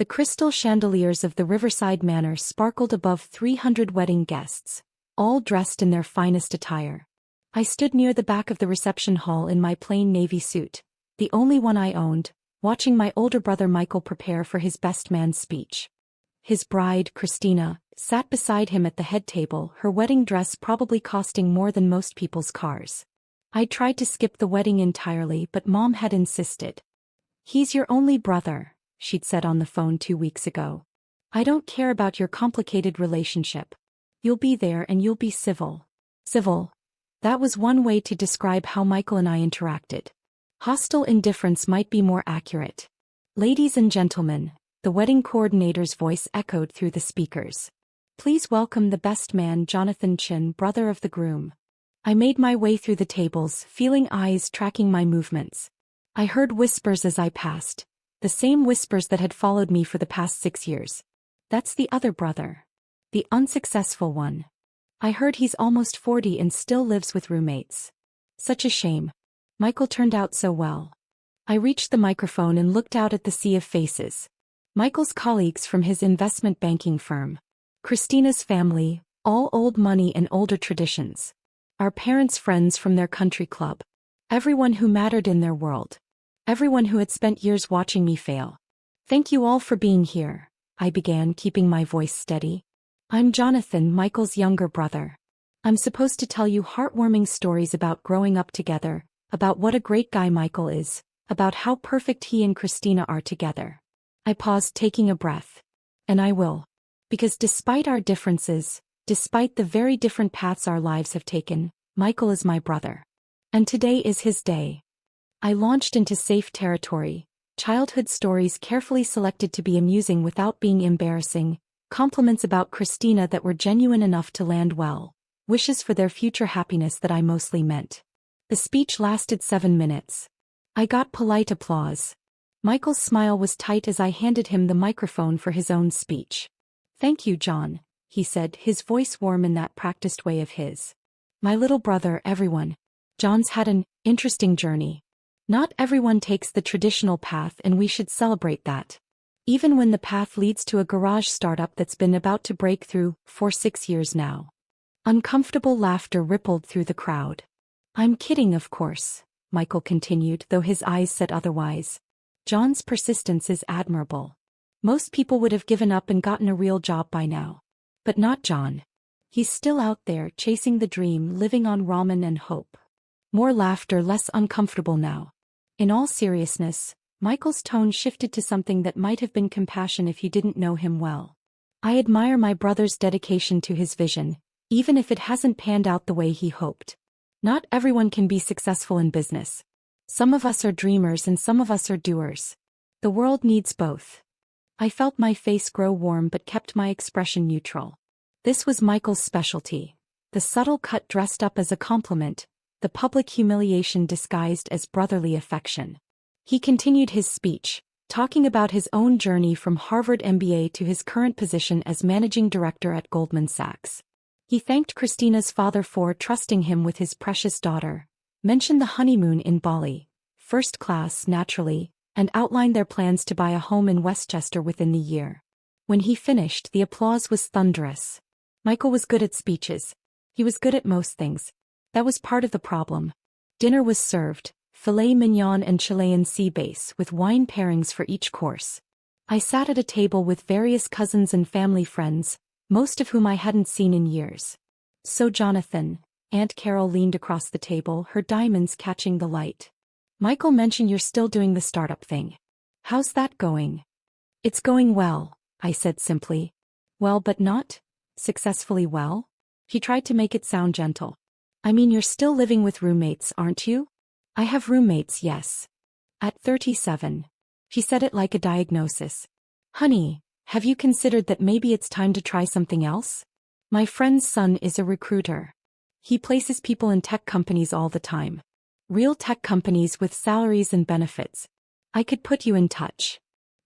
The crystal chandeliers of the Riverside Manor sparkled above 300 wedding guests, all dressed in their finest attire. I stood near the back of the reception hall in my plain navy suit, the only one I owned, watching my older brother Michael prepare for his best man speech. His bride, Christina, sat beside him at the head table, her wedding dress probably costing more than most people's cars. I tried to skip the wedding entirely, but Mom had insisted. "He's your only brother," she'd said on the phone 2 weeks ago. "I don't care about your complicated relationship. You'll be there and you'll be civil." Civil. That was one way to describe how Michael and I interacted. Hostile indifference might be more accurate. "Ladies and gentlemen," the wedding coordinator's voice echoed through the speakers. "Please welcome the best man, Jonathan Chin, brother of the groom." I made my way through the tables, feeling eyes tracking my movements. I heard whispers as I passed, the same whispers that had followed me for the past 6 years. "That's the other brother. The unsuccessful one. I heard he's almost 40 and still lives with roommates. Such a shame. Michael turned out so well." I reached the microphone and looked out at the sea of faces. Michael's colleagues from his investment banking firm. Christina's family, all old money and older traditions. Our parents' friends from their country club. Everyone who mattered in their world. Everyone who had spent years watching me fail. "Thank you all for being here," I began, keeping my voice steady. "I'm Jonathan, Michael's younger brother. I'm supposed to tell you heartwarming stories about growing up together, about what a great guy Michael is, about how perfect he and Christina are together." I paused, taking a breath. "And I will. Because despite our differences, despite the very different paths our lives have taken, Michael is my brother. And today is his day." I launched into safe territory, childhood stories carefully selected to be amusing without being embarrassing, compliments about Christina that were genuine enough to land well, wishes for their future happiness that I mostly meant. The speech lasted 7 minutes. I got polite applause. Michael's smile was tight as I handed him the microphone for his own speech. "Thank you, John," he said, his voice warm in that practiced way of his. "My little brother, everyone. John's had an interesting journey. Not everyone takes the traditional path, and we should celebrate that. Even when the path leads to a garage startup that's been about to break through for 6 years now." Uncomfortable laughter rippled through the crowd. "I'm kidding, of course," Michael continued, though his eyes said otherwise. "John's persistence is admirable. Most people would have given up and gotten a real job by now. But not John. He's still out there, chasing the dream, living on ramen and hope." More laughter, less uncomfortable now. In all seriousness, Michael's tone shifted to something that might have been compassion if you didn't know him well. "I admire my brother's dedication to his vision, even if it hasn't panned out the way he hoped. Not everyone can be successful in business. Some of us are dreamers and some of us are doers. The world needs both." I felt my face grow warm but kept my expression neutral. This was Michael's specialty. The subtle cut dressed up as a compliment, the public humiliation disguised as brotherly affection. He continued his speech, talking about his own journey from Harvard MBA to his current position as managing director at Goldman Sachs. He thanked Christina's father for trusting him with his precious daughter, mentioned the honeymoon in Bali, first class naturally, and outlined their plans to buy a home in Westchester within the year. When he finished, the applause was thunderous. Michael was good at speeches. He was good at most things. That was part of the problem. Dinner was served, filet mignon and Chilean sea bass with wine pairings for each course. I sat at a table with various cousins and family friends, most of whom I hadn't seen in years. "So Jonathan," Aunt Carol leaned across the table, her diamonds catching the light. "Michael mentioned you're still doing the startup thing. How's that going?" "It's going well," I said simply. "Well, but not successfully well?" He tried to make it sound gentle. "I mean, you're still living with roommates, aren't you?" "I have roommates, yes. At 37. She said it like a diagnosis. "Honey, have you considered that maybe it's time to try something else? My friend's son is a recruiter. He places people in tech companies all the time. Real tech companies with salaries and benefits. I could put you in touch."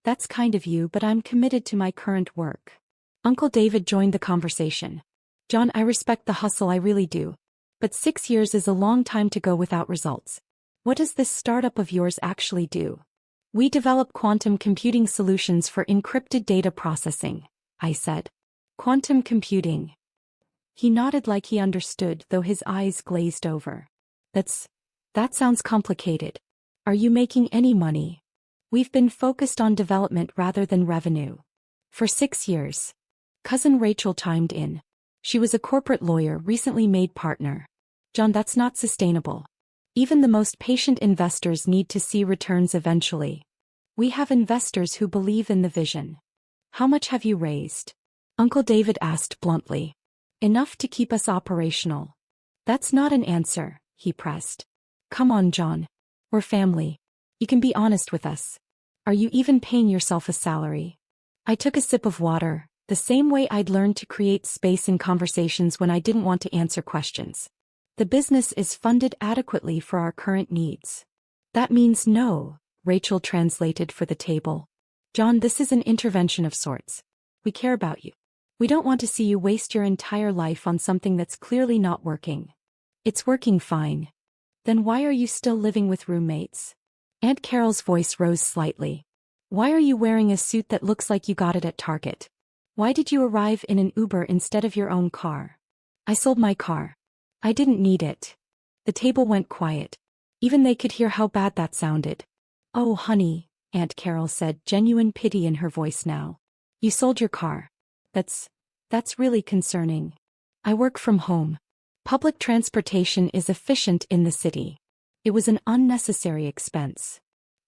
"That's kind of you, but I'm committed to my current work." Uncle David joined the conversation. "John, I respect the hustle, I really do. But 6 years is a long time to go without results. What does this startup of yours actually do?" We develop quantum computing solutions for encrypted data processing, I said. Quantum computing. He nodded like he understood, though his eyes glazed over. That sounds complicated. Are you making any money? We've been focused on development rather than revenue. For 6 years. Cousin Rachel chimed in. She was a corporate lawyer, recently made partner. John, that's not sustainable. Even the most patient investors need to see returns eventually. We have investors who believe in the vision. How much have you raised? Uncle David asked bluntly. Enough to keep us operational. That's not an answer, he pressed. Come on, John. We're family. You can be honest with us. Are you even paying yourself a salary? I took a sip of water, the same way I'd learned to create space in conversations when I didn't want to answer questions. The business is funded adequately for our current needs. That means no, Rachel translated for the table. John, this is an intervention of sorts. We care about you. We don't want to see you waste your entire life on something that's clearly not working. It's working fine. Then why are you still living with roommates? Aunt Carol's voice rose slightly. Why are you wearing a suit that looks like you got it at Target? Why did you arrive in an Uber instead of your own car? I sold my car. I didn't need it. The table went quiet. Even they could hear how bad that sounded. Oh, honey, Aunt Carol said, genuine pity in her voice now. You sold your car. That's really concerning. I work from home. Public transportation is efficient in the city. It was an unnecessary expense.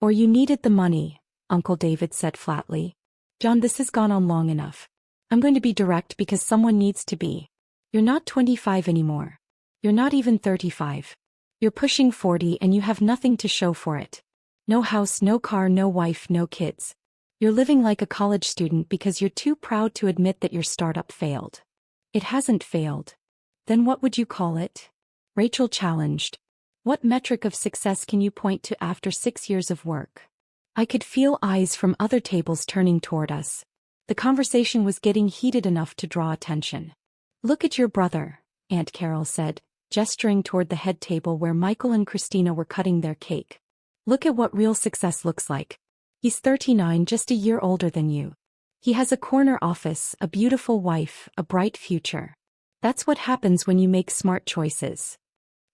Or you needed the money, Uncle David said flatly. John, this has gone on long enough. I'm going to be direct because someone needs to be. You're not 25 anymore. You're not even 35. You're pushing 40 and you have nothing to show for it. No house, no car, no wife, no kids. You're living like a college student because you're too proud to admit that your startup failed. It hasn't failed. Then what would you call it? Rachel challenged. What metric of success can you point to after 6 years of work? I could feel eyes from other tables turning toward us. The conversation was getting heated enough to draw attention. Look at your brother, Aunt Carol said, gesturing toward the head table where Michael and Christina were cutting their cake. Look at what real success looks like. He's 39, just a year older than you. He has a corner office, a beautiful wife, a bright future. That's what happens when you make smart choices.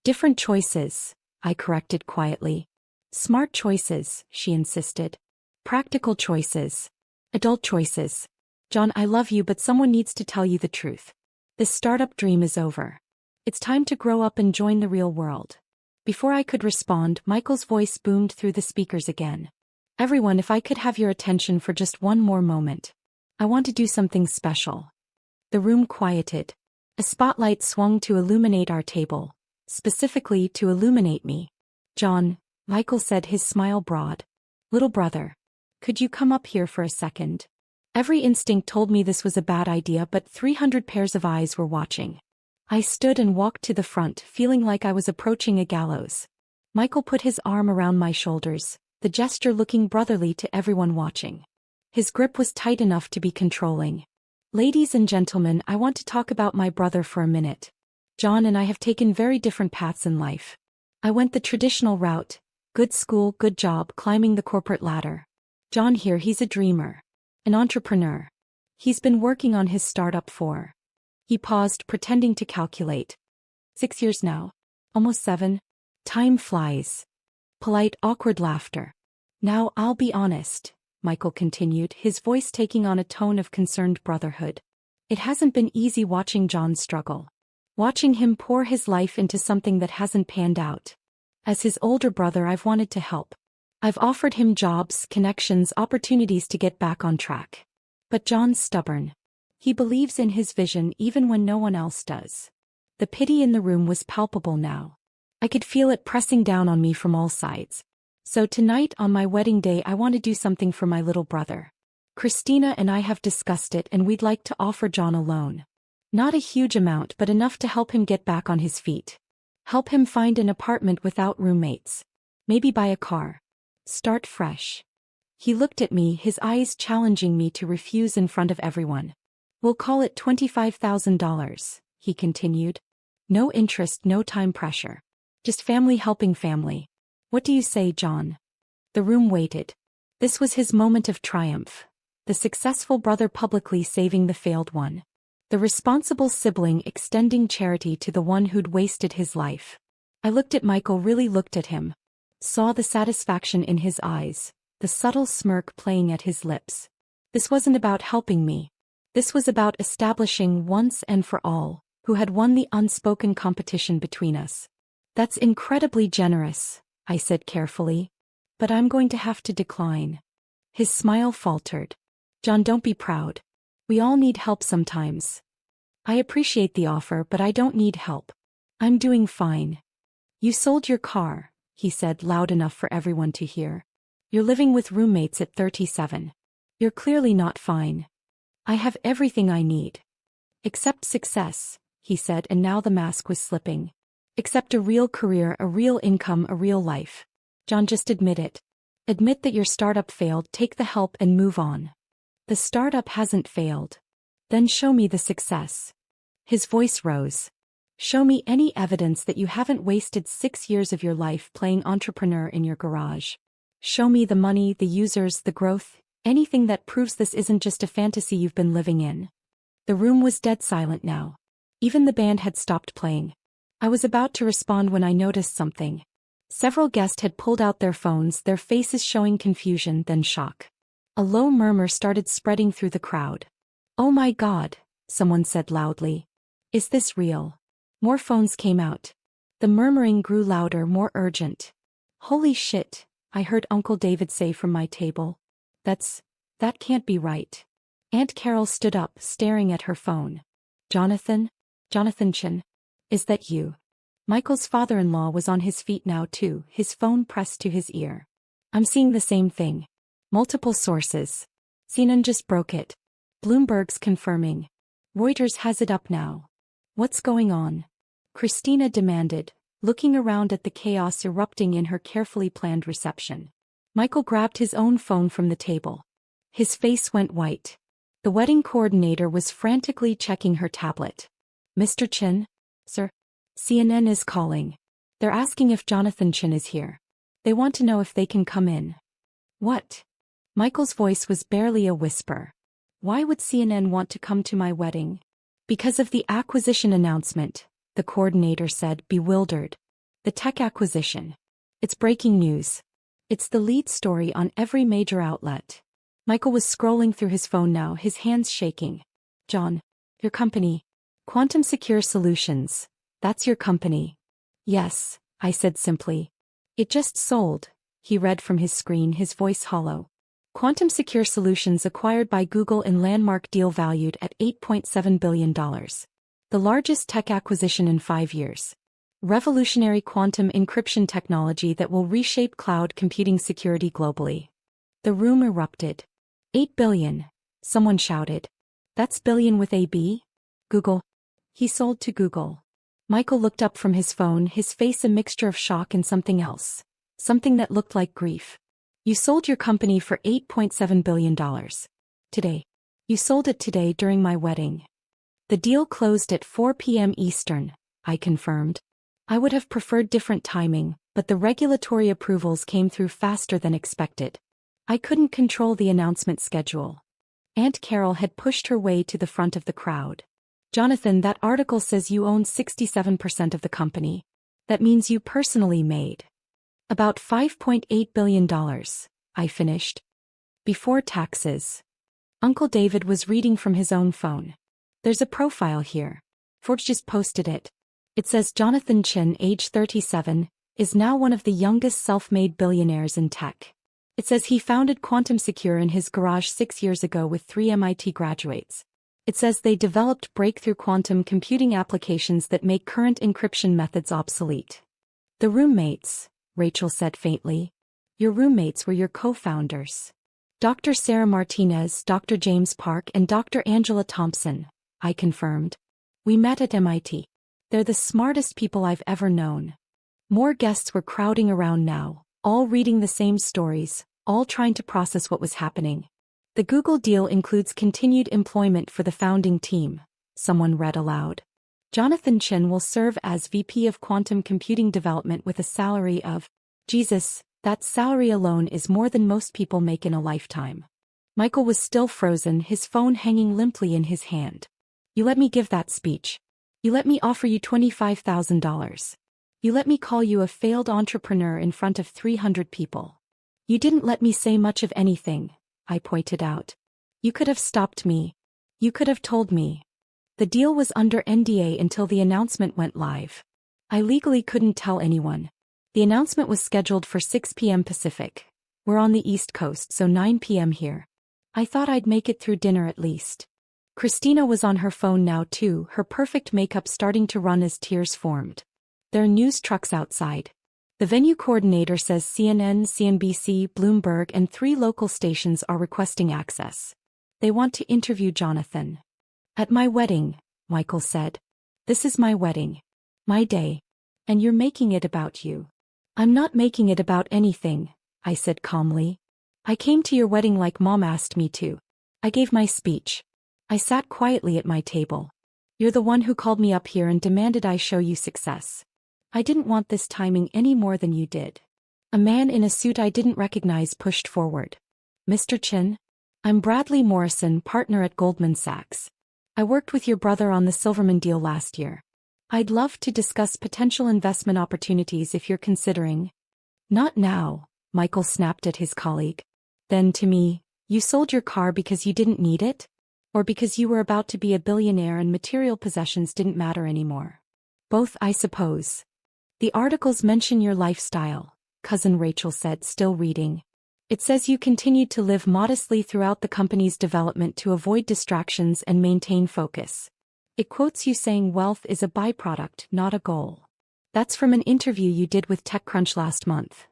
Different choices, I corrected quietly. Smart choices, she insisted. Practical choices. Adult choices. John, I love you, but someone needs to tell you the truth. This startup dream is over. It's time to grow up and join the real world. Before I could respond, Michael's voice boomed through the speakers again. Everyone, if I could have your attention for just one more moment. I want to do something special. The room quieted. A spotlight swung to illuminate our table, specifically to illuminate me. John, Michael said, his smile broad. Little brother, could you come up here for a second? Every instinct told me this was a bad idea, but 300 pairs of eyes were watching. I stood and walked to the front, feeling like I was approaching a gallows. Michael put his arm around my shoulders, the gesture looking brotherly to everyone watching. His grip was tight enough to be controlling. Ladies and gentlemen, I want to talk about my brother for a minute. John and I have taken very different paths in life. I went the traditional route, good school, good job, climbing the corporate ladder. John here, he's a dreamer. An entrepreneur. He's been working on his startup for. He paused, pretending to calculate. 6 years now. Almost 7. Time flies. Polite, awkward laughter. Now, I'll be honest, Michael continued, his voice taking on a tone of concerned brotherhood. It hasn't been easy watching John struggle. Watching him pour his life into something that hasn't panned out. As his older brother, I've wanted to help. I've offered him jobs, connections, opportunities to get back on track. But John's stubborn. He believes in his vision even when no one else does. The pity in the room was palpable now. I could feel it pressing down on me from all sides. So tonight, on my wedding day, I want to do something for my little brother. Christina and I have discussed it, and we'd like to offer John a loan. Not a huge amount, but enough to help him get back on his feet. Help him find an apartment without roommates. Maybe buy a car. Start fresh. He looked at me, his eyes challenging me to refuse in front of everyone. We'll call it $25,000, he continued. No interest, no time pressure. Just family helping family. What do you say, John? The room waited. This was his moment of triumph. The successful brother publicly saving the failed one. The responsible sibling extending charity to the one who'd wasted his life. I looked at Michael, really looked at him. Saw the satisfaction in his eyes, the subtle smirk playing at his lips. This wasn't about helping me. This was about establishing once and for all who had won the unspoken competition between us. That's incredibly generous, I said carefully. But I'm going to have to decline. His smile faltered. John, don't be proud. We all need help sometimes. I appreciate the offer, but I don't need help. I'm doing fine. You sold your car, he said loud enough for everyone to hear. You're living with roommates at 37. You're clearly not fine. I have everything I need. Except success, he said, and now the mask was slipping. Except a real career, a real income, a real life. John, just admit it. Admit that your startup failed, take the help and move on. The startup hasn't failed. Then show me the success. His voice rose. Show me any evidence that you haven't wasted 6 years of your life playing entrepreneur in your garage. Show me the money, the users, the growth, anything that proves this isn't just a fantasy you've been living in. The room was dead silent now. Even the band had stopped playing. I was about to respond when I noticed something. Several guests had pulled out their phones, their faces showing confusion, then shock. A low murmur started spreading through the crowd. Oh my God, someone said loudly. Is this real? More phones came out. The murmuring grew louder, more urgent. Holy shit, I heard Uncle David say from my table. That can't be right. Aunt Carol stood up, staring at her phone. Jonathan Chen, is that you? Michael's father-in-law was on his feet now too, his phone pressed to his ear. I'm seeing the same thing. Multiple sources. CNN just broke it. Bloomberg's confirming. Reuters has it up now. What's going on? Christina demanded, looking around at the chaos erupting in her carefully planned reception. Michael grabbed his own phone from the table. His face went white. The wedding coordinator was frantically checking her tablet. Mr. Chen? Sir? CNN is calling. They're asking if Jonathan Chen is here. They want to know if they can come in. What? Michael's voice was barely a whisper. Why would CNN want to come to my wedding? Because of the acquisition announcement, the coordinator said, bewildered. The tech acquisition. It's breaking news. It's the lead story on every major outlet. Michael was scrolling through his phone now, his hands shaking. John, your company. Quantum Secure Solutions. That's your company. Yes, I said simply. It just sold. He read from his screen, his voice hollow. Quantum Secure Solutions acquired by Google in landmark deal valued at $8.7 billion. The largest tech acquisition in 5 years. Revolutionary quantum encryption technology that will reshape cloud computing security globally. The room erupted. 8 billion. Someone shouted. That's billion with a B? Google. He sold to Google. Michael looked up from his phone, his face a mixture of shock and something else. Something that looked like grief. You sold your company for $8.7 billion. Today. You sold it today during my wedding. The deal closed at 4 p.m. Eastern, I confirmed. I would have preferred different timing, but the regulatory approvals came through faster than expected. I couldn't control the announcement schedule. Aunt Carol had pushed her way to the front of the crowd. Jonathan, that article says you own 67% of the company. That means you personally made about $5.8 billion, I finished. Before taxes. Uncle David was reading from his own phone. There's a profile here. Forbes just posted it. It says Jonathan Chen, age 37, is now one of the youngest self-made billionaires in tech. It says he founded Quantum Secure in his garage 6 years ago with 3 MIT graduates. It says they developed breakthrough quantum computing applications that make current encryption methods obsolete. The roommates, Rachel said faintly. Your roommates were your co-founders. Dr. Sarah Martinez, Dr. James Park, and Dr. Angela Thompson, I confirmed. We met at MIT. They're the smartest people I've ever known. More guests were crowding around now, all reading the same stories, all trying to process what was happening. The Google deal includes continued employment for the founding team, someone read aloud. Jonathan Chen will serve as VP of Quantum Computing Development with a salary of, Jesus, That salary alone is more than most people make in a lifetime. Michael was still frozen, his phone hanging limply in his hand. You let me give that speech. You let me offer you $25,000. You let me call you a failed entrepreneur in front of 300 people. You didn't let me say much of anything, I pointed out. You could have stopped me. You could have told me. The deal was under NDA until the announcement went live. I legally couldn't tell anyone. The announcement was scheduled for 6 p.m. Pacific. We're on the East Coast, so 9 p.m. here. I thought I'd make it through dinner at least. Christina was on her phone now too, her perfect makeup starting to run as tears formed. There are news trucks outside. The venue coordinator says CNN, CNBC, Bloomberg, and 3 local stations are requesting access. They want to interview Jonathan. At my wedding, Michael said. This is my wedding. My day. And you're making it about you. I'm not making it about anything, I said calmly. I came to your wedding like Mom asked me to. I gave my speech. I sat quietly at my table. You're the one who called me up here and demanded I show you success. I didn't want this timing any more than you did. A man in a suit I didn't recognize pushed forward. Mr. Chin? I'm Bradley Morrison, partner at Goldman Sachs. I worked with your brother on the Silverman deal last year. I'd love to discuss potential investment opportunities if you're considering. Not now, Michael snapped at his colleague. Then to me, you sold your car because you didn't need it? Or because you were about to be a billionaire and material possessions didn't matter anymore? Both, I suppose. The articles mention your lifestyle, Cousin Rachel said, still reading. It says you continued to live modestly throughout the company's development to avoid distractions and maintain focus. It quotes you saying wealth is a byproduct, not a goal. That's from an interview you did with TechCrunch last month.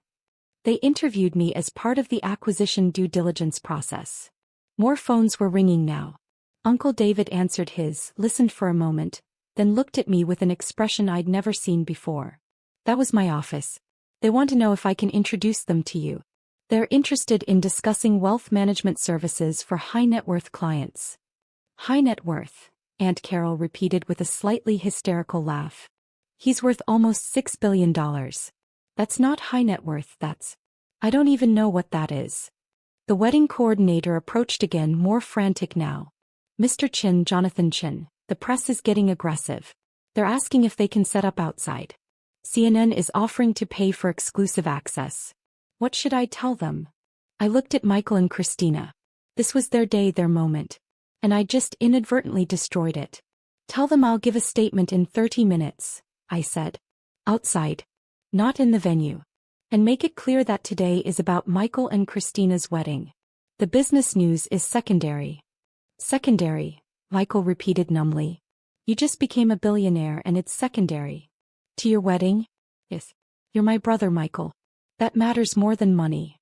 They interviewed me as part of the acquisition due diligence process. More phones were ringing now. Uncle David answered his, listened for a moment, then looked at me with an expression I'd never seen before. That was my office. They want to know if I can introduce them to you. They're interested in discussing wealth management services for high net worth clients. High net worth, Aunt Carol repeated with a slightly hysterical laugh. He's worth almost $6 billion. That's not high net worth, that's... I don't even know what that is. The wedding coordinator approached again, more frantic now. Mr. Chin, Jonathan Chin, the press is getting aggressive. They're asking if they can set up outside. CNN is offering to pay for exclusive access. What should I tell them? I looked at Michael and Christina. This was their day, their moment. And I just inadvertently destroyed it. Tell them I'll give a statement in 30 minutes, I said. Outside. Not in the venue. And make it clear that today is about Michael and Christina's wedding. The business news is secondary. Secondary, Michael repeated numbly. You just became a billionaire and it's secondary. To your wedding? Yes. You're my brother, Michael. That matters more than money.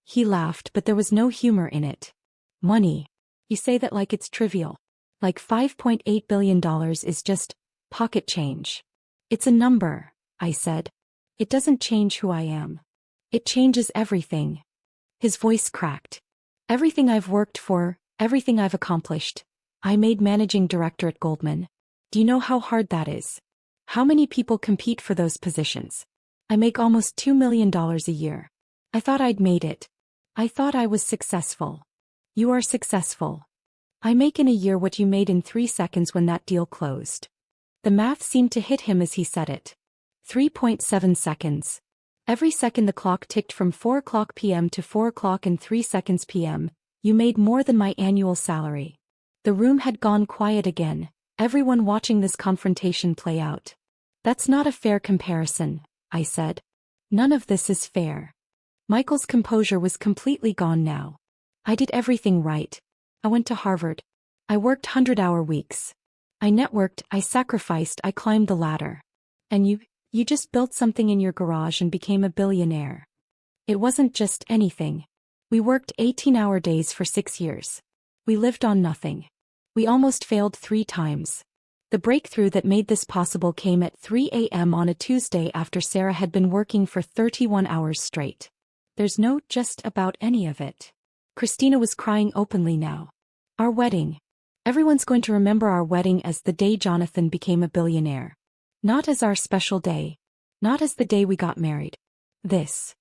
He laughed, but there was no humor in it. Money. You say that like it's trivial. Like $5.8 billion is just pocket change. It's a number, I said. It doesn't change who I am. It changes everything. His voice cracked. Everything I've worked for, everything I've accomplished. I made managing director at Goldman. Do you know how hard that is? How many people compete for those positions? I make almost $2 million a year. I thought I'd made it. I thought I was successful. You are successful. I make in a year what you made in 3 seconds when that deal closed. The math seemed to hit him as he said it. 3.7 seconds. Every second the clock ticked from 4:00 p.m. to 4:03 p.m., you made more than my annual salary. The room had gone quiet again, everyone watching this confrontation play out. That's not a fair comparison, I said. None of this is fair. Michael's composure was completely gone now. I did everything right. I went to Harvard. I worked 100-hour weeks. I networked, I sacrificed, I climbed the ladder. And you just built something in your garage and became a billionaire. It wasn't just anything. We worked 18-hour days for 6 years. We lived on nothing. We almost failed 3 times. The breakthrough that made this possible came at 3 a.m. on a Tuesday after Sarah had been working for 31 hours straight. There's no just about any of it. Christina was crying openly now. Our wedding. Everyone's going to remember our wedding as the day Jonathan became a billionaire. Not as our special day. Not as the day we got married. This.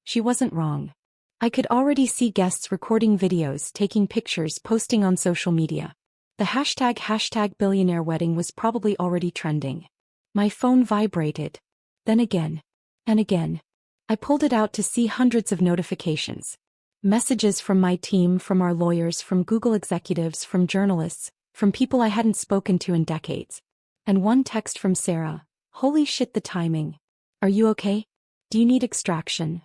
She wasn't wrong. I could already see guests recording videos, taking pictures, posting on social media. The hashtag billionaire wedding was probably already trending. My phone vibrated. Then again. And again. I pulled it out to see hundreds of notifications. Messages from my team, from our lawyers, from Google executives, from journalists, from people I hadn't spoken to in decades. And one text from Sarah. Holy shit, the timing. Are you okay? Do you need extraction?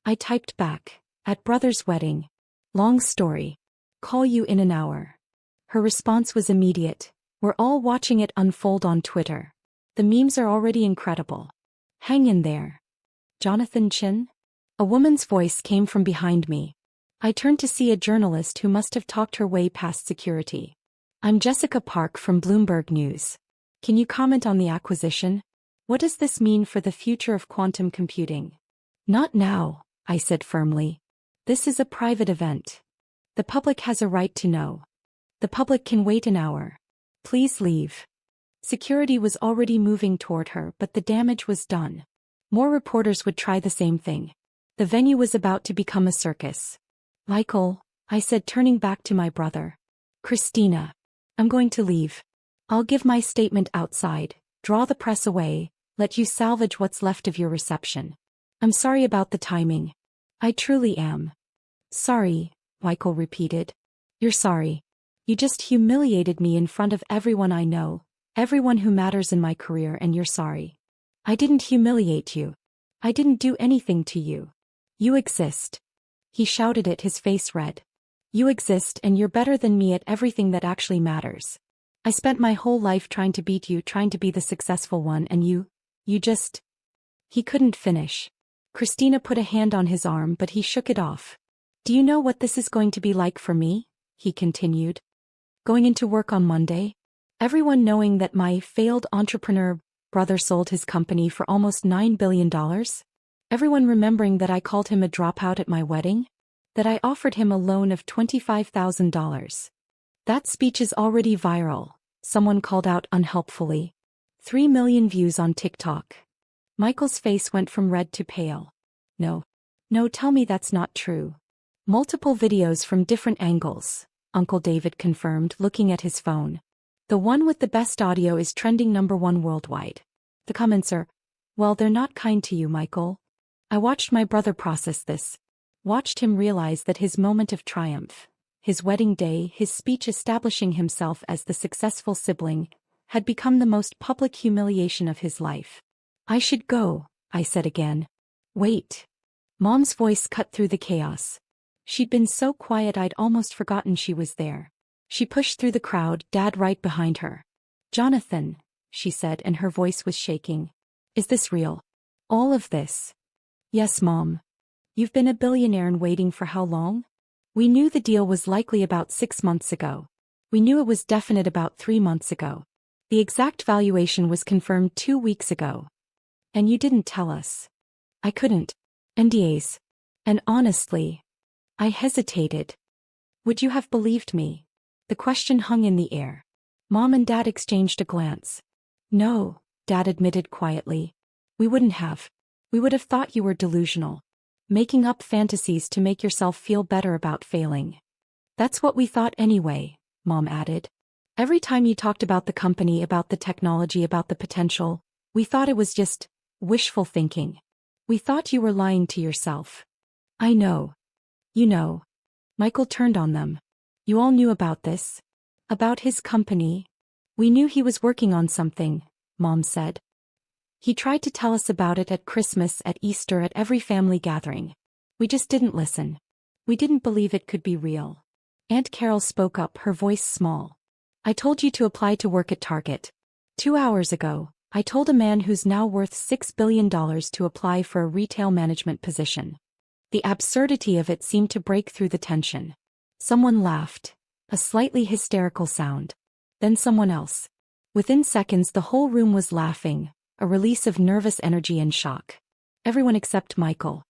I typed back. At brother's wedding. Long story. Call you in an hour. Her response was immediate. We're all watching it unfold on Twitter. The memes are already incredible. Hang in there. Jonathan Chin? A woman's voice came from behind me. I turned to see a journalist who must have talked her way past security. I'm Jessica Park from Bloomberg News. Can you comment on the acquisition? What does this mean for the future of quantum computing? Not now, I said firmly. This is a private event. The public has a right to know. The public can wait an hour. Please leave. Security was already moving toward her, but the damage was done. More reporters would try the same thing. The venue was about to become a circus. Michael, I said, turning back to my brother. Christina. I'm going to leave. I'll give my statement outside, draw the press away, let you salvage what's left of your reception. I'm sorry about the timing. I truly am. Sorry, Michael repeated. You're sorry. You just humiliated me in front of everyone I know, everyone who matters in my career, and you're sorry. I didn't humiliate you. I didn't do anything to you. You exist. He shouted it, his face red. You exist, and you're better than me at everything that actually matters. I spent my whole life trying to beat you, trying to be the successful one, and you just... He couldn't finish. Christina put a hand on his arm, but he shook it off. Do you know what this is going to be like for me? He continued. Going into work on Monday? Everyone knowing that my failed entrepreneur brother sold his company for almost $9 billion? Everyone remembering that I called him a dropout at my wedding? That I offered him a loan of $25,000. That speech is already viral, someone called out unhelpfully. 3 million views on TikTok. Michael's face went from red to pale. No, tell me that's not true. Multiple videos from different angles, Uncle David confirmed, looking at his phone. The one with the best audio is trending #1 worldwide. The comments are, well, they're not kind to you, Michael. I watched my brother process this. Watched him realize that his moment of triumph, his wedding day, his speech establishing himself as the successful sibling, had become the most public humiliation of his life. I should go, I said again. Wait. Mom's voice cut through the chaos. She'd been so quiet I'd almost forgotten she was there. She pushed through the crowd, Dad right behind her. Jonathan, she said, and her voice was shaking. Is this real? All of this? Yes, Mom. You've been a billionaire and waiting for how long? We knew the deal was likely about 6 months ago. We knew it was definite about 3 months ago. The exact valuation was confirmed 2 weeks ago. And you didn't tell us. I couldn't. NDAs. And honestly, I hesitated. Would you have believed me? The question hung in the air. Mom and Dad exchanged a glance. No, Dad admitted quietly. We wouldn't have. We would have thought you were delusional. Making up fantasies to make yourself feel better about failing. That's what we thought anyway, Mom added. Every time you talked about the company, about the technology, about the potential, we thought it was just wishful thinking. We thought you were lying to yourself. I know. You know. Michael turned on them. You all knew about this? About his company? We knew he was working on something, Mom said. He tried to tell us about it at Christmas, at Easter, at every family gathering. We just didn't listen. We didn't believe it could be real. Aunt Carol spoke up, her voice small. I told you to apply to work at Target. 2 hours ago, I told a man who's now worth $6 billion to apply for a retail management position. The absurdity of it seemed to break through the tension. Someone laughed, a slightly hysterical sound. Then someone else. Within seconds the whole room was laughing, a release of nervous energy and shock. Everyone except Michael.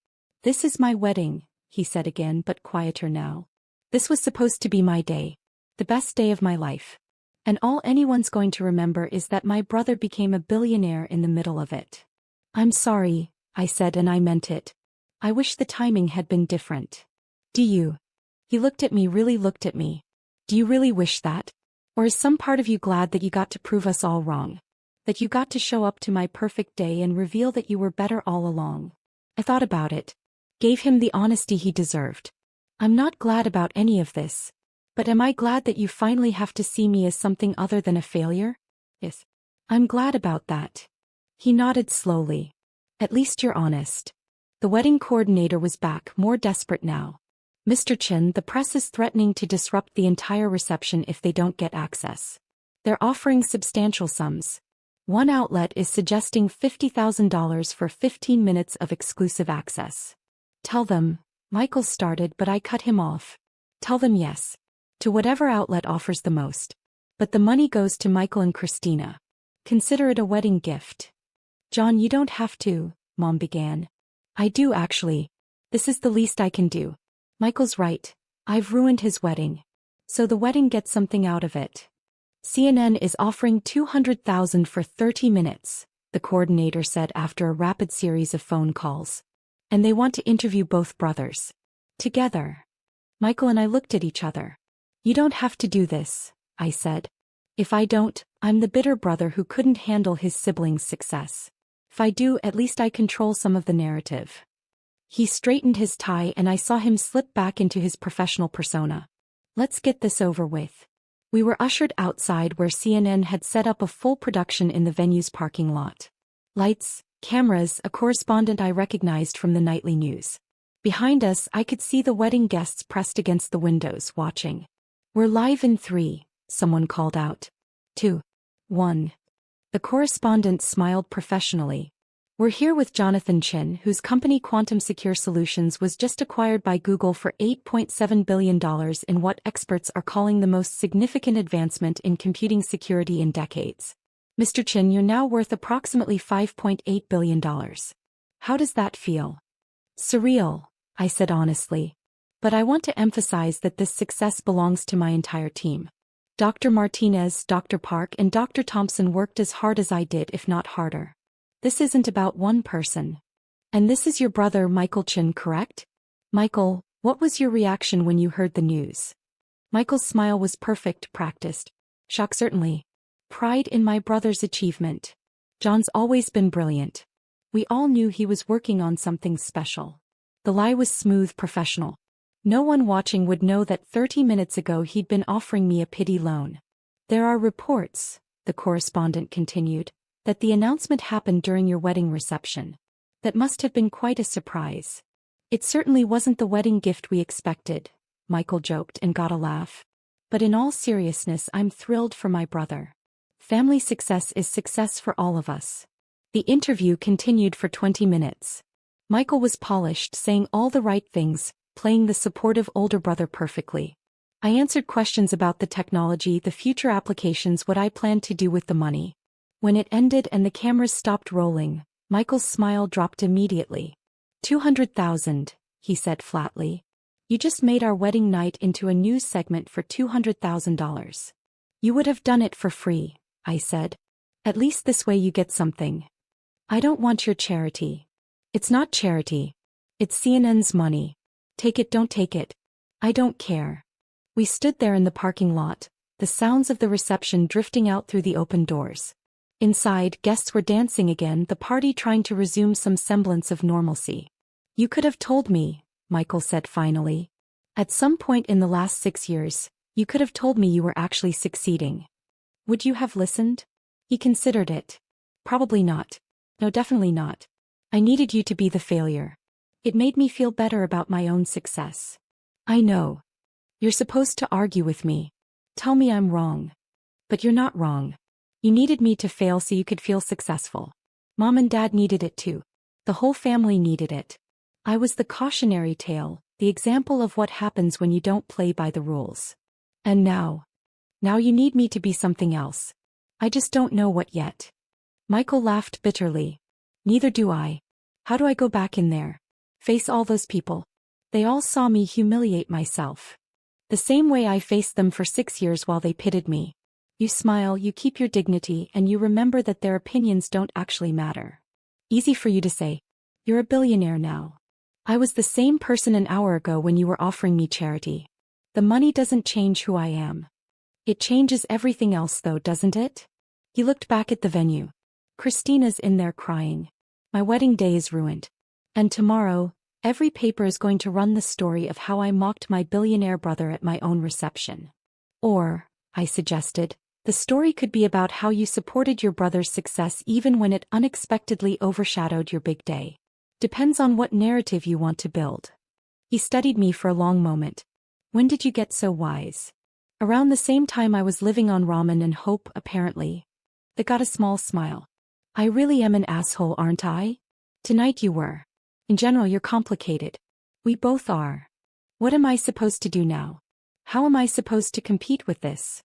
This is my wedding, he said again, but quieter now. This was supposed to be my day. The best day of my life. And all anyone's going to remember is that my brother became a billionaire in the middle of it. I'm sorry, I said, and I meant it. I wish the timing had been different. Do you? He looked at me, really looked at me. Do you really wish that? Or is some part of you glad that you got to prove us all wrong? That you got to show up to my perfect day and reveal that you were better all along? I thought about it. Gave him the honesty he deserved. I'm not glad about any of this. But am I glad that you finally have to see me as something other than a failure? Yes. I'm glad about that. He nodded slowly. At least you're honest. The wedding coordinator was back, more desperate now. Mr. Chin, the press is threatening to disrupt the entire reception if they don't get access. They're offering substantial sums. One outlet is suggesting $50,000 for 15 minutes of exclusive access. Tell them, Michael started, but I cut him off. Tell them yes. To whatever outlet offers the most. But the money goes to Michael and Christina. Consider it a wedding gift. John, you don't have to, Mom began. I do actually. This is the least I can do. Michael's right. I've ruined his wedding. So the wedding gets something out of it. CNN is offering $200,000 for 30 minutes, the coordinator said after a rapid series of phone calls. And they want to interview both brothers. Together. Michael and I looked at each other. You don't have to do this, I said. If I don't, I'm the bitter brother who couldn't handle his siblings' success. If I do, at least I control some of the narrative. He straightened his tie and I saw him slip back into his professional persona. Let's get this over with. We were ushered outside where CNN had set up a full production in the venue's parking lot. Lights, cameras, a correspondent I recognized from the nightly news. Behind us, I could see the wedding guests pressed against the windows, watching. We're live in 3, someone called out. 2, 1. The correspondent smiled professionally. We're here with Jonathan Chin, whose company Quantum Secure Solutions was just acquired by Google for $8.7 billion in what experts are calling the most significant advancement in computing security in decades. Mr. Chin, you're now worth approximately $5.8 billion. How does that feel? Surreal, I said honestly. But I want to emphasize that this success belongs to my entire team. Dr. Martinez, Dr. Park, and Dr. Thompson worked as hard as I did, if not harder. This isn't about one person. And this is your brother Michael Chin, correct? Michael, what was your reaction when you heard the news? Michael's smile was perfect, practiced. Shock certainly. Pride in my brother's achievement. John's always been brilliant. We all knew he was working on something special. The lie was smooth, professional. No one watching would know that 30 minutes ago he'd been offering me a pity loan. There are reports, the correspondent continued, that the announcement happened during your wedding reception. That must have been quite a surprise. It certainly wasn't the wedding gift we expected, Michael joked and got a laugh. But in all seriousness, I'm thrilled for my brother. Family success is success for all of us. The interview continued for 20 minutes. Michael was polished, saying all the right things, playing the supportive older brother perfectly. I answered questions about the technology, the future applications, what I planned to do with the money. When it ended and the cameras stopped rolling, Michael's smile dropped immediately. 200,000, he said flatly. You just made our wedding night into a news segment for $200,000. You would have done it for free, I said. At least this way you get something. I don't want your charity. It's not charity. It's CNN's money. Take it, don't take it. I don't care. We stood there in the parking lot, the sounds of the reception drifting out through the open doors. Inside, guests were dancing again, the party trying to resume some semblance of normalcy. You could have told me, Michael said finally. At some point in the last 6 years, you could have told me you were actually succeeding. Would you have listened? He considered it. Probably not. No, definitely not. I needed you to be the failure. It made me feel better about my own success. I know. You're supposed to argue with me. Tell me I'm wrong. But you're not wrong. You needed me to fail so you could feel successful. Mom and Dad needed it too. The whole family needed it. I was the cautionary tale, the example of what happens when you don't play by the rules. And now you need me to be something else. I just don't know what yet. Michael laughed bitterly. Neither do I. How do I go back in there? Face all those people? They all saw me humiliate myself. The same way I faced them for 6 years while they pitted me. You smile, you keep your dignity, and you remember that their opinions don't actually matter. Easy for you to say. You're a billionaire now. I was the same person an hour ago when you were offering me charity. The money doesn't change who I am. It changes everything else though, doesn't it? He looked back at the venue. Christina's in there crying. My wedding day is ruined. And tomorrow, every paper is going to run the story of how I mocked my billionaire brother at my own reception. Or, I suggested, the story could be about how you supported your brother's success even when it unexpectedly overshadowed your big day. Depends on what narrative you want to build. He studied me for a long moment. When did you get so wise? Around the same time I was living on ramen and hope, apparently. That got a small smile. I really am an asshole, aren't I? Tonight you were. In general, you're complicated. We both are. What am I supposed to do now? How am I supposed to compete with this?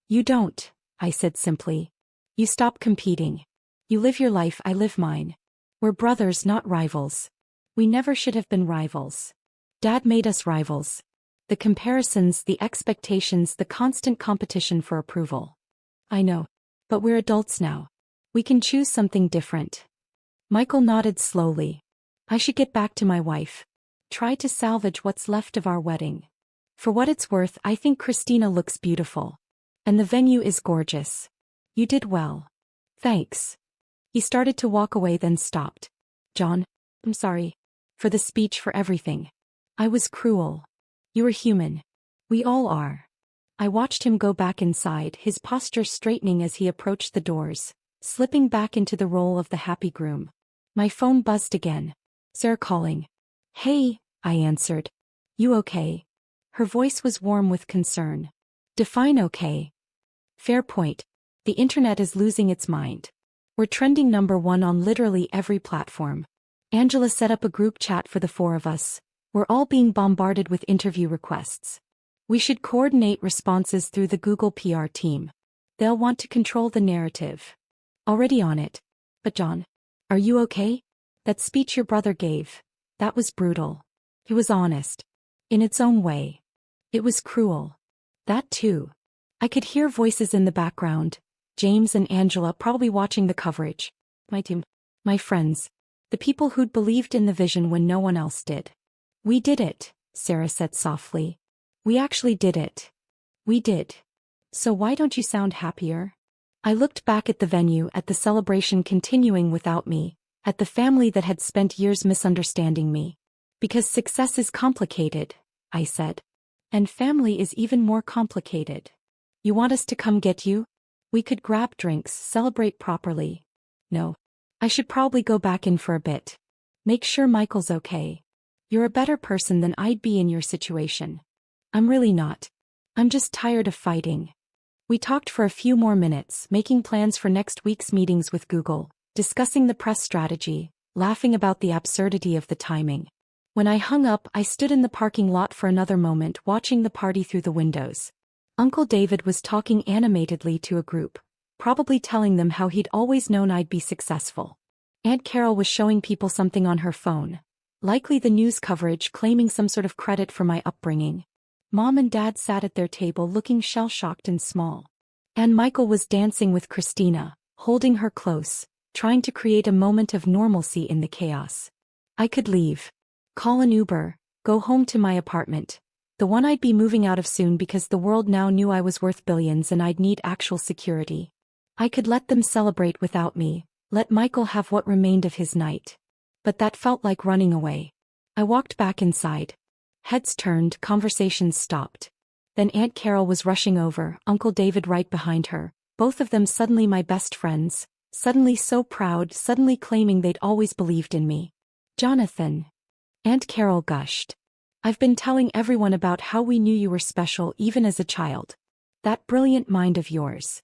You don't, I said simply. You stop competing. You live your life, I live mine. We're brothers, not rivals. We never should have been rivals. Dad made us rivals. The comparisons, the expectations, the constant competition for approval. I know. But we're adults now. We can choose something different. Michael nodded slowly. I should get back to my wife. Try to salvage what's left of our wedding. For what it's worth, I think Christina looks beautiful. And the venue is gorgeous. You did well. Thanks. He started to walk away, then stopped. John, I'm sorry. For the speech, for everything. I was cruel. You were human. We all are. I watched him go back inside, his posture straightening as he approached the doors, slipping back into the role of the happy groom. My phone buzzed again. Sarah calling. Hey, I answered. You okay? Her voice was warm with concern. Define okay. Fair point. The internet is losing its mind. We're trending #1 on literally every platform. Angela set up a group chat for the 4 of us. We're all being bombarded with interview requests. We should coordinate responses through the Google PR team. They'll want to control the narrative. Already on it. But John, are you okay? That speech your brother gave, that was brutal. He was honest. In its own way. It was cruel. That too. I could hear voices in the background. James and Angela probably watching the coverage. My team. My friends. The people who'd believed in the vision when no one else did. We did it, Sarah said softly. We actually did it. We did. So why don't you sound happier? I looked back at the venue, at the celebration continuing without me, at the family that had spent years misunderstanding me. Because success is complicated, I said. And family is even more complicated. You want us to come get you? We could grab drinks, celebrate properly. No. I should probably go back in for a bit. Make sure Michael's okay. You're a better person than I'd be in your situation. I'm really not. I'm just tired of fighting. We talked for a few more minutes, making plans for next week's meetings with Google, discussing the press strategy, laughing about the absurdity of the timing. When I hung up, I stood in the parking lot for another moment, watching the party through the windows. Uncle David was talking animatedly to a group, probably telling them how he'd always known I'd be successful. Aunt Carol was showing people something on her phone. Likely the news coverage claiming some sort of credit for my upbringing. Mom and Dad sat at their table looking shell-shocked and small. And Michael was dancing with Christina, holding her close, trying to create a moment of normalcy in the chaos. I could leave. Call an Uber, go home to my apartment. The one I'd be moving out of soon because the world now knew I was worth billions and I'd need actual security. I could let them celebrate without me, let Michael have what remained of his night. But that felt like running away. I walked back inside. Heads turned, conversations stopped. Then Aunt Carol was rushing over, Uncle David right behind her, both of them suddenly my best friends, suddenly so proud, suddenly claiming they'd always believed in me. Jonathan. Aunt Carol gushed. I've been telling everyone about how we knew you were special even as a child. That brilliant mind of yours.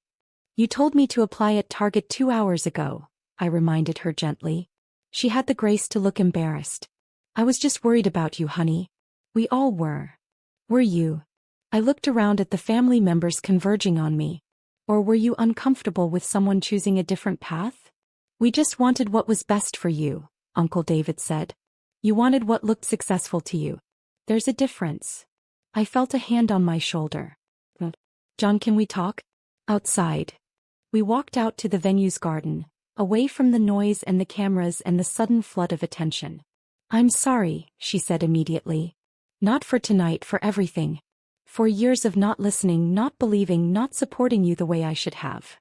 You told me to apply at Target 2 hours ago, I reminded her gently. She had the grace to look embarrassed. I was just worried about you, honey. We all were. Were you? I looked around at the family members converging on me. Or were you uncomfortable with someone choosing a different path? We just wanted what was best for you, Uncle David said. You wanted what looked successful to you. There's a difference. I felt a hand on my shoulder. John, can we talk? Outside. We walked out to the venue's garden, away from the noise and the cameras and the sudden flood of attention. I'm sorry, she said immediately. Not for tonight, for everything. For years of not listening, not believing, not supporting you the way I should have.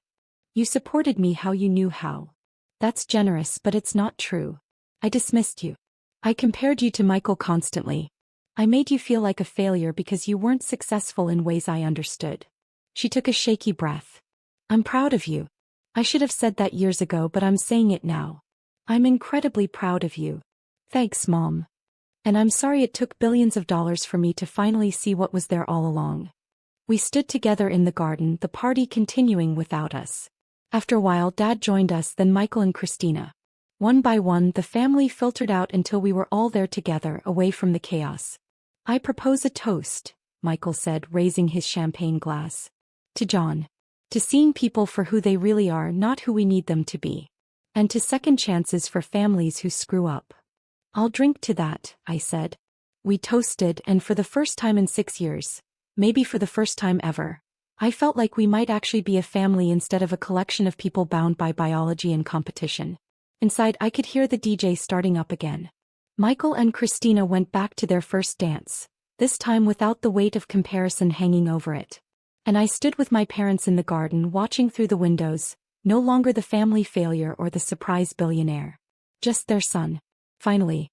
You supported me how you knew how. That's generous, but it's not true. I dismissed you. I compared you to Michael constantly. I made you feel like a failure because you weren't successful in ways I understood. She took a shaky breath. I'm proud of you. I should have said that years ago, but I'm saying it now. I'm incredibly proud of you. Thanks, Mom. And I'm sorry it took billions of dollars for me to finally see what was there all along. We stood together in the garden, the party continuing without us. After a while, Dad joined us, then Michael and Christina. One by one, the family filtered out until we were all there together, away from the chaos. I propose a toast, Michael said, raising his champagne glass. To John. To seeing people for who they really are, not who we need them to be. And to second chances for families who screw up. I'll drink to that, I said. We toasted, and for the first time in 6 years, maybe for the first time ever, I felt like we might actually be a family instead of a collection of people bound by biology and competition. Inside, I could hear the DJ starting up again. Michael and Christina went back to their first dance, this time without the weight of comparison hanging over it. And I stood with my parents in the garden, watching through the windows, no longer the family failure or the surprise billionaire. Just their son. Finally,